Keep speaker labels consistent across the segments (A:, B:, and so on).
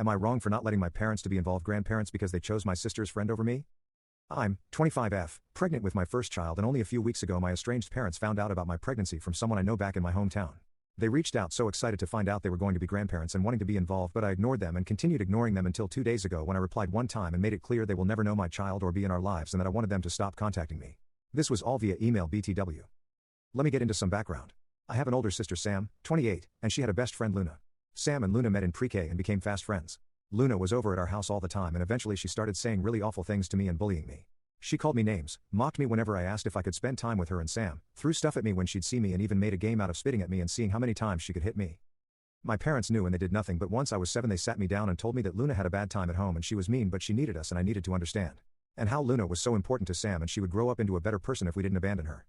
A: Am I wrong for not letting my parents to be involved grandparents because they chose my sister's friend over me? I'm 25F, pregnant with my first child, and only a few weeks ago my estranged parents found out about my pregnancy from someone I know back in my hometown. They reached out so excited to find out they were going to be grandparents and wanting to be involved, but I ignored them and continued ignoring them until 2 days ago when I replied one time and made it clear they will never know my child or be in our lives and that I wanted them to stop contacting me. This was all via email BTW. Let me get into some background. I have an older sister Sam, 28, and she had a best friend Luna. Sam and Luna met in pre-K and became fast friends. Luna was over at our house all the time and eventually she started saying really awful things to me and bullying me. She called me names, mocked me whenever I asked if I could spend time with her and Sam, threw stuff at me when she'd see me, and even made a game out of spitting at me and seeing how many times she could hit me. My parents knew and they did nothing, but once I was 7 they sat me down and told me that Luna had a bad time at home and she was mean but she needed us and I needed to understand. And how Luna was so important to Sam and she would grow up into a better person if we didn't abandon her.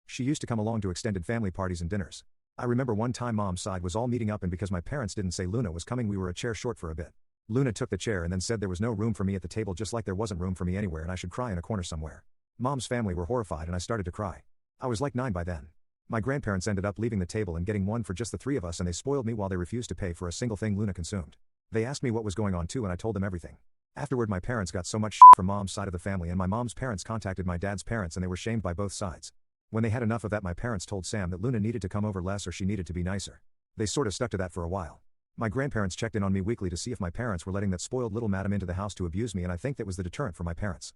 A: She used to come along to extended family parties and dinners. I remember one time Mom's side was all meeting up and because my parents didn't say Luna was coming we were a chair short for a bit. Luna took the chair and then said there was no room for me at the table, just like there wasn't room for me anywhere and I should cry in a corner somewhere. Mom's family were horrified and I started to cry. I was like 9 by then. My grandparents ended up leaving the table and getting one for just the 3 of us and they spoiled me while they refused to pay for a single thing Luna consumed. They asked me what was going on too and I told them everything. Afterward my parents got so much shit from Mom's side of the family and my mom's parents contacted my dad's parents and they were shamed by both sides. When they had enough of that my parents told Sam that Luna needed to come over less or she needed to be nicer. They sort of stuck to that for a while. My grandparents checked in on me weekly to see if my parents were letting that spoiled little madam into the house to abuse me and I think that was the deterrent for my parents.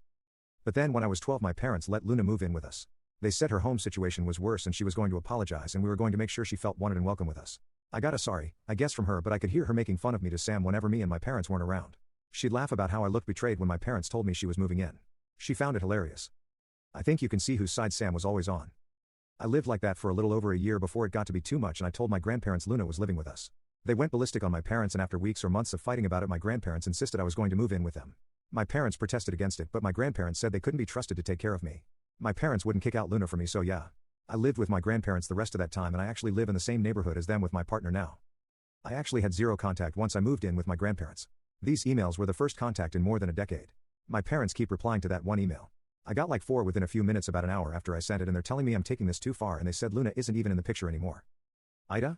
A: But then when I was 12 my parents let Luna move in with us. They said her home situation was worse and she was going to apologize and we were going to make sure she felt wanted and welcome with us. I got a sorry, I guess from her, but I could hear her making fun of me to Sam whenever me and my parents weren't around. She'd laugh about how I looked betrayed when my parents told me she was moving in. She found it hilarious. I think you can see whose side Sam was always on. I lived like that for a little over a year before it got to be too much and I told my grandparents Luna was living with us. They went ballistic on my parents and after weeks or months of fighting about it my grandparents insisted I was going to move in with them. My parents protested against it but my grandparents said they couldn't be trusted to take care of me. My parents wouldn't kick out Luna for me, so yeah. I lived with my grandparents the rest of that time and I actually live in the same neighborhood as them with my partner now. I actually had zero contact once I moved in with my grandparents. These emails were the first contact in more than a decade. My parents keep replying to that one email. I got like 4 within a few minutes about an hour after I sent it and they're telling me I'm taking this too far and they said Luna isn't even in the picture anymore. AITA?